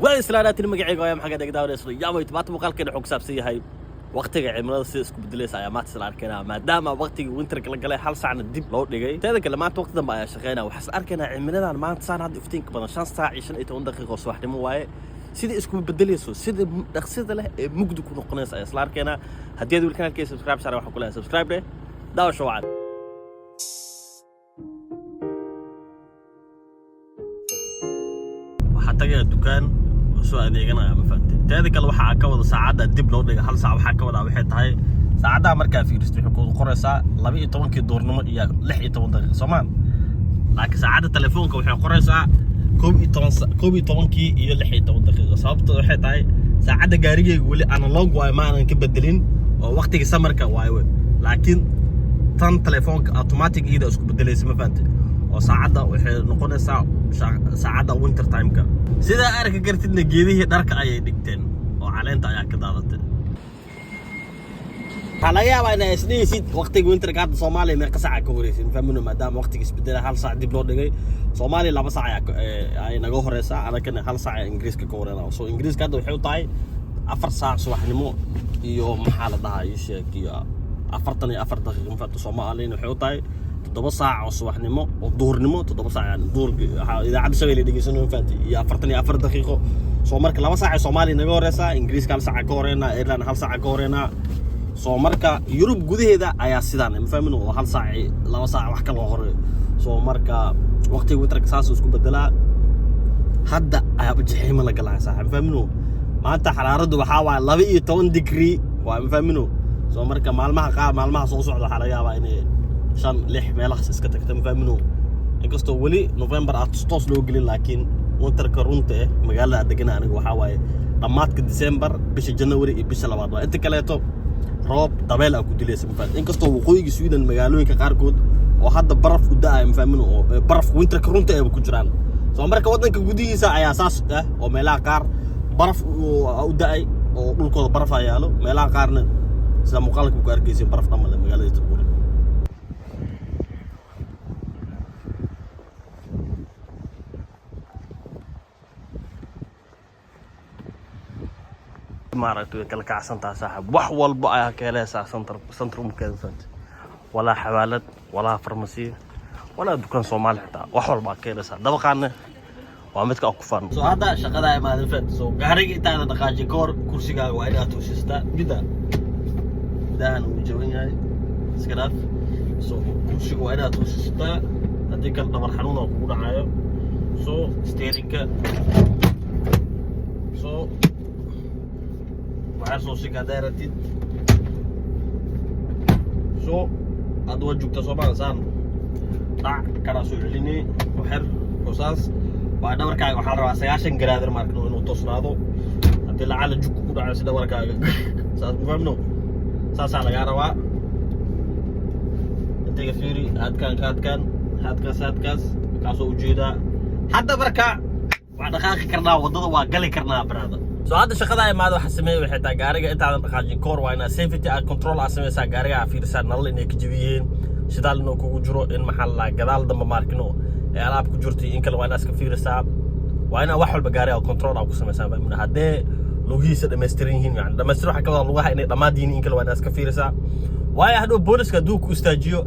وإسلامات المجاعي قايم حاجة دقداو نسري يا ما يتبات مقال كده حق سابسي هاي وقتك عمرنا سيسك بدليس أيامات سلار كنا ما دام وقتي وينتر كلا قلي حال ساعة الدب لو دقي تذكر لما وقت ده ما شغينا وحس أركنا عمرنا ما تصار هاد إفتينك بدنا شان ساعة عشان يتون دقيقة وصواحد مو واي سيد اسكو بدليسو سيد دخسيد له مقدو كنا قناص أي سلار كنا هديدو القناة كي سبسكرايب شارع وحق كلها سبسكرايب له داو شو عاد حتى جا الدكان سو adeegana ma fahamtay teeda kale waxa ka wada saacada dib loo dhigay hal saac waxa ka wada waxay tahay saacada marka fiiristo wuxuu ku qoraysaa 12 duurnimo iyo 16 daqiiqo Soomaan laakiin saacada telefoonka waxay qoraysaa 12 iyo 16 daqiiqo sababtoo waxay tahay saacada gaarigeyga wali analog way ma aanan ka bedelin oo waqtiga samarka way laakiin tan telefoonka automatic ida isku bedelaysa ma fahamtay oo saacada waxay noqonaysaa saacada winter time ka sida arka gartidna geedihii dharka ayay dhigteen oo caleenta ayaa ka daadatay hala yaabaa inay isdhiisid waqtiga winter ka Soomaaliya meeqa saac ka horeysin fahmino maadaama waqtiga isbedela hal saac dib loo dhigay Soomaaliya 2 saac ay naga horeysa anagana hal saac Ingiriiska ka horeena soo Ingiriiska hadda waxay u tahay 4 saac subaxnimo iyo maxaa la dhahaa sheekiyo 44 daqiiqo inta Soomaaliya waxay u tahay 7 saac oo subaxnimo oo duhurnimo 7 saac yani duhur idaacada Shabeelle dhageysanoo faanti iyo 44 daqiiqo soo marka 2 saac Soomaaliya naga horeysa Ingiriiska hal saac ka horeena Ireland hal saac ka horeena soo marka Yurub gudaheeda ayaa sidaan ma fahmin oo hal saac 2 saac wax kala hore soo marka waqtiga winterka saas isku bedelaa hadda ayaa bajixima la galaa saax ma fahmin maanta xaraaradu waxa waa 12 degree waa ma fahmin soo marka maalmaha soo socda waxa laga yaabaa inay shan lix meelahaas iska tagtay ma fahmino inkastoo wali November aad toos loo gelin laakiin winterka runta magaalada degana aniga waxa waaye dhamaadka December bisha January iyo bisha labaad waa inta kaleeto roob dabeel ah ku dilaysa ma fahmino inkastoo waqooyiga Sweden magaalooyinka qaarkood oo hadda baraf u da'ay ma fahmino oo baraf winterka runta ay ku jiraan soo marka wadanka gudihiisa ayaa saas ah oo meelaha qaar baraf u da'ay oo dhulkooda baraf ay yaalo meelaha qaarna sida muuqaalka ku arkaysiin baraf dhamal magaalada Tirbuur maaragtay kala kacsantaa saaxib wax walba ayaa ka helaysaa centrum keensant wala xawaalad wala farmasi wala dukaan Soomaali xitaa wax walba ka helaysaa dabaqaana waa midka ku faan soo hada shaqada ay maadin fad soo gaariga inta dhaqaaji koor kursigaaga waa inaad toosistaa midaan uu jaban yahay iska dhaaf soo kursiga waa inaad toosistaa hadii kala dhabar xanuun oo kugu dhacayo soo steerinka soo waxaa soo sigadeeratid soo aad wajugta Soomaaliya saan dhac kala soo celinay waxar qosaas waa dhabarkaaga waxa la rabaa 90 garaadar markuu inuu toosnaado hadii la cala jug ku dhaco sida dhabarkaaga saas ma fahmno saas laga rabaa inta fiiri hadkaas ka soo ujeeda hadda barka waa dhaqaaqi karnaa wadada waa gali karnaa barada soo hadda shaqada ay maado waxa sameeyay waxay tahay gaariga inta aan dhaqaajin koor waa ina safety and control aan sameeyay gaariga fiirsan nal inay ka jabiyeen shidaal inuu kugu jiro in maxal la gadaal damba markino ee alaab ku jirtay in kale waa inaas ka fiirsaa waa ina wax walba gaariga control aan ku sameeyay baa hadee lugihiisa dhameystiran yihiin yani dhameystir waxa ka wada lugaha inay dhamaadeen in kale waa inaas ka fiirsaa waayo hadoo booliska duu ku istaajiyo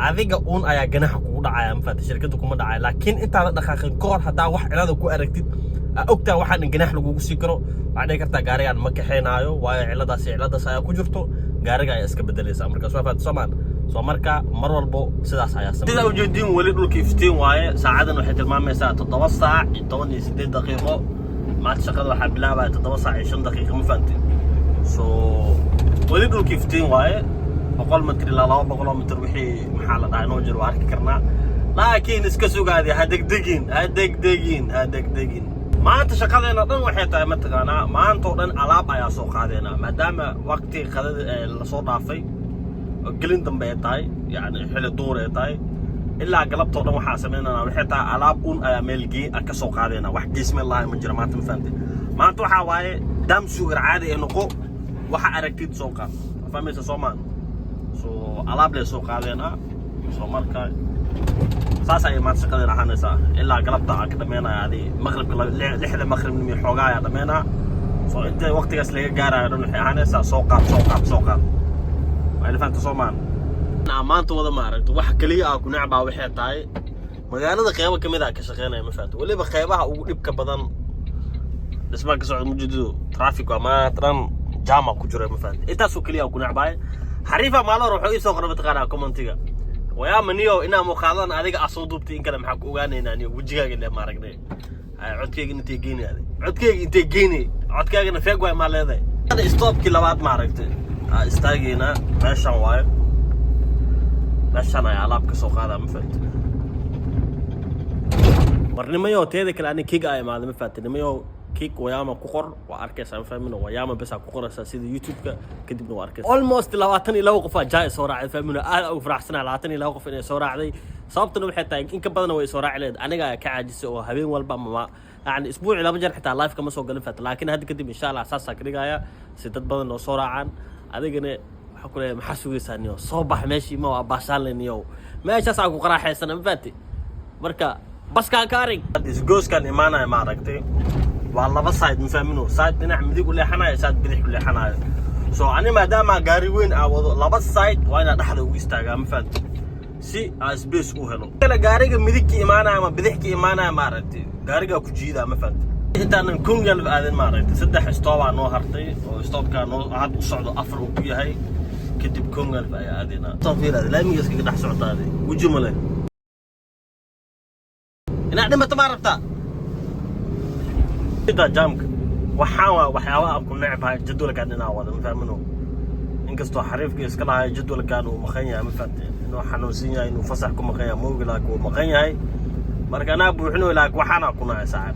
adiga uun ayaa ganaxa kugu dhacaya ma faatay shirkadu kuma dhacay laakiin inta la dhaqaaqin koor hadaa wax cilada ku aragtid ogtaa waxaan ganax lagu sii karo waxay kartaa gaarigan ma kaxeenaayo waayo ciladaas ayaa ku jirto gaariga ayaa iska bedelaysa marka soo faad Soomaan soo marka mar walbo sidaas ayaa sameeyay sida ujeedin wali dhulka iftiin waaye saacadan waxay tilmaamaysaa 7 saac iyo 18 daqiiqo maanta shaqada waxa bilaabay 7 saac iyo 5 daqiiqo ma fahantin soo wali dhulka iftiin waaye 100 mitir ilaa 200 mitir wixii maxaa la dhahay noo jiro arki karnaa laakiin iska sugaadi ha degdegin maanta shaqadeena dhan waxay tahay mataqaana maanta oo dhan alaab ayaa soo qaadeena maadaama waqti qadada la soo dhaafay gelin dambe ay tahay yani xilli duur ay tahay ilaa galabtoo dhan waxa sameeynaa waxay tahay alaab ayaa meelgii ka soo qaadeena wax geesme lahayn ma jira maanta ma fahamtay maanta waxa waaye dam suuq caadi ee noqo waxa aragtid soo qaad fahmaysa Soomaan soo alaab leh soo qaadeena soo marka ساسا ما تشقد لحنسا إلا قلبتها كدمينا يعني مغرب لحظة مغرب من حوجايا دمينا سو أنت وقت جالس جارا إنه حنسا سوقات أنا فهمت صومان أنا ما أنت وضع مارد واحد كلية أكون نعبا وحيد تاي magaalada qaybo kamid ah ka shaqeynaya ma fahanto waliba qaybaha ugu dhibka badan dhismaha ka socda mujido traffic ama tran jama ku jiro ma fahanto intaas oo kaliya ku nacbay xariifa maalor wuxuu isoo qornay taqaana commentiga waya maniyo ina muuqaadan adiga asoo duubtay in kale maxaa ku ogaanaynaa aniga wajigaaga ilaa ma aragnay codkayga intee geynay codkayga intee geynay codkaagana feeg way ma leedahay stopkii labaad ma aragtay istaageena meeshan waayo meeshan ay alaab ka soo qaada ma fahanto marnimayo teeda kale ani kiga ay maadama faatinimayo kig wayama ku qor waa arkaysaa fahmino wayama bas ku qoraysaa sida youtube-ka kadibna waa arkaysaa almost 22 qof jaa soo raacay fahmino aad ugu faraxsanaa 22 qof inay soo raacday sababtuna waxay tahay in ka badan way soo raacleen aniga ka caajisay oo habeen walba ma yani isbuuci laba jeer xitaa live kama soo galin faat laakiin hadda kadib insha Allah asaas ka dhigaya si dad badan oo soo raacaan adigana waxa ku leeyahay maxaa sugaysaaniyo soo bax meeshii ma waa baashaaleeniyo meeshaas aan ku qaraxaysan ma faati marka بس كاريك إسقوس كان إيمانه ما ركتي والله بس سايد مفهمينه سايد نحن مديك ولا حنايا سايد بديك ولا حنايا سو أنا ما دام قاري وين أو لا بس سايد وأنا دخل ويستاجا مفهمت سي أسبيس وهلو كلا قاري مديك إيمانه ما بديك إيمانه ما ركتي قاري كوجيدا مفهمت أنت أنا نكون قلب هذا ما ركتي سدح استوى نو هرتي أو استوى كان هاد وصعد أفر وبيا هاي كتب كون قلب هذه صافي هذا لا يميز كده نحس عطاري وجمله إن أنا ما تماربتا إذا جامك وحاوا أكون نعب هاي جدولك عندنا هذا مفهمينه إن قصته حريف كيس كلا هاي جدولك كانوا مخيّا مفهمت إنه حنوسية إنه فسحكم مخيّا مو قلاك ومخيّا هاي مرك أنا بوحنو لك وحنا أكون هاي ساعد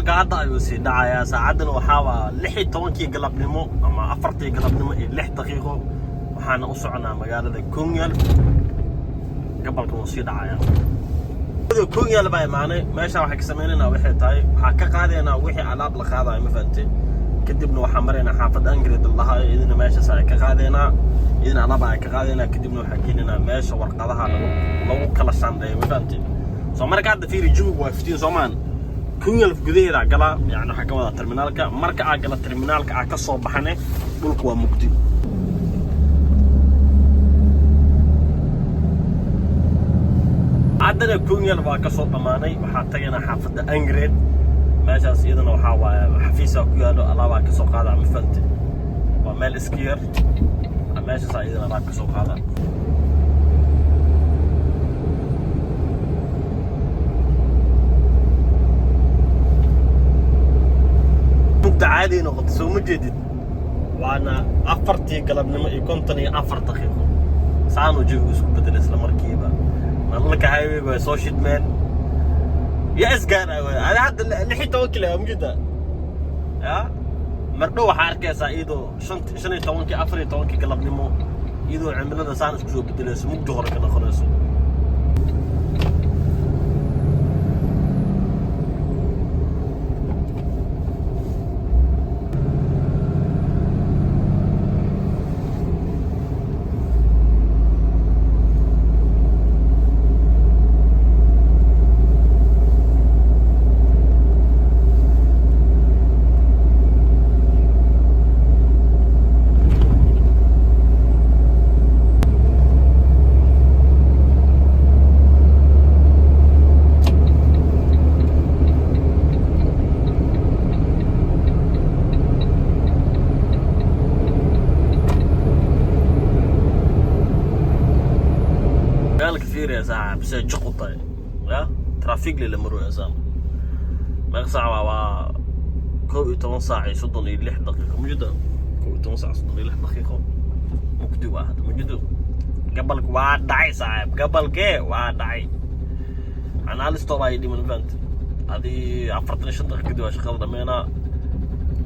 قاعدة يوسي دعايا ساعدنا وحاوى لحي طوانكي قلب نمو أما أفرتي قلب نمو لح دقيقة وحانا أسعنا مقالة كونيال قبل كونسي دعايا كونيال باي معني ماشا وحا كسمينينا وحي تاي حاكا قادينا وحي علاب لخاضا مفانتي كدبنا وحمرينا حافظ أنقريد الله إذن ماشا ساي كقادينا إذن علابا كقادينا كدبنا وحاكينينا ماشا ورقادها لو كلاشان دي مفانتي سو مرة قاعدة فيري جوب وافتين زمان كونيال في جديرة قلا يعني حكوا الترمينالك مركع قلا الترمينالك عكسوا بحنة بلقوا مقدم عندنا كونيال وعكسوا بماني وحتى حافظ أنجريد ما جالس إذن وحاوا حفيسة كيالو الله وعكسوا قاعدة عم فلتي ومال سكير ما جالس إذن وعكسوا قاعدة عادي نقط سو مجدد وانا افرتي قلبنا يكونتني افر دقيقه سانو جو اسكو بدل اسلا مركيبه والله كهاي وي سوشيال مان يا اسقار انا حد اللي حيت توكل مجدا يا مردو waxa arkaysa iido 15 14 qalabnimo iido cimilada saan isku soo bedelayso mugdi hore ka noqonayso كثير يا صاحب بس جقطة يا ترافيق اللي مروا يا زلمة ما ساعة و كوي 8 ساعة يصدون يلح دقيقة موجودة كوي 8 ساعة يصدون يلح دقيقة مكتوب واحد موجودة قبلك واحد دعي صاحب قبل كي واحد دعي أنا لسه طبعا يدي من فنت هذه عفرتني شنطة كده شغل دمينا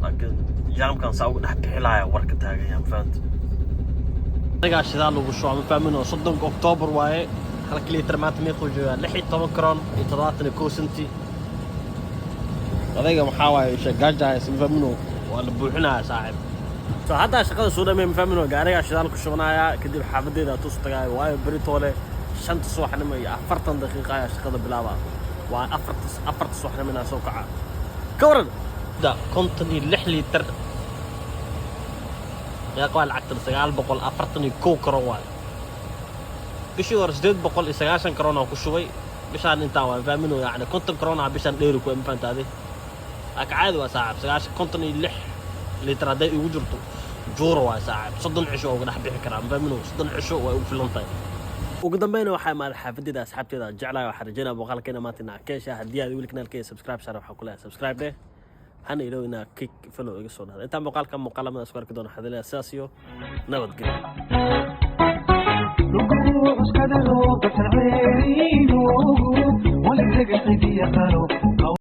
لكن جام كان ساوي نحكي حلايا وركتها يا فهمت anigaa shidaal lagu shubo ma fahmino 30 Oktoobar waaye halka litir maanta meequu joogaa 16 kron iyo 71 senti adayga maxaa waaye shaqaajahay ma fahmino waa la buuxinayaa saaxiib so hadda shaqada soo dhamay ma fahmino gaariga shidaal ku shubanaya kadib xaafadeeda tus tagay waayo beritoole 5 subaxnimo iyo 40 daqiiqo ayaa shaqada bilaaba waa 4 subaxnimo inaa soo kaca ka waran da 56 litir يا قوال عكتر 941 كرون واي بشي ور 890 كرون او كشوي بشان انت وان فاهمينو يعني كنت كرون بشان ديرو كو فهمت هذه اك عادي وا صاحب 9 كنتني لح لتر هدا igu jirto jooro waa saaxib 30 cisho uga dhax bixi karaa fahmino 30 cisho way u filantay ugu dambeeyna waxa ma xaafadida asxaabteeda jeclaa waxa rajayna boqolkeena maanta keesha hadii aad wili kanaalkayga subscribe share waxa kula subscribe de هنا يلوينا كيك فلو يقصون هذا. أنت مقال كم مقالة من أسكار كدون حذلي أساسيو نبض قليل.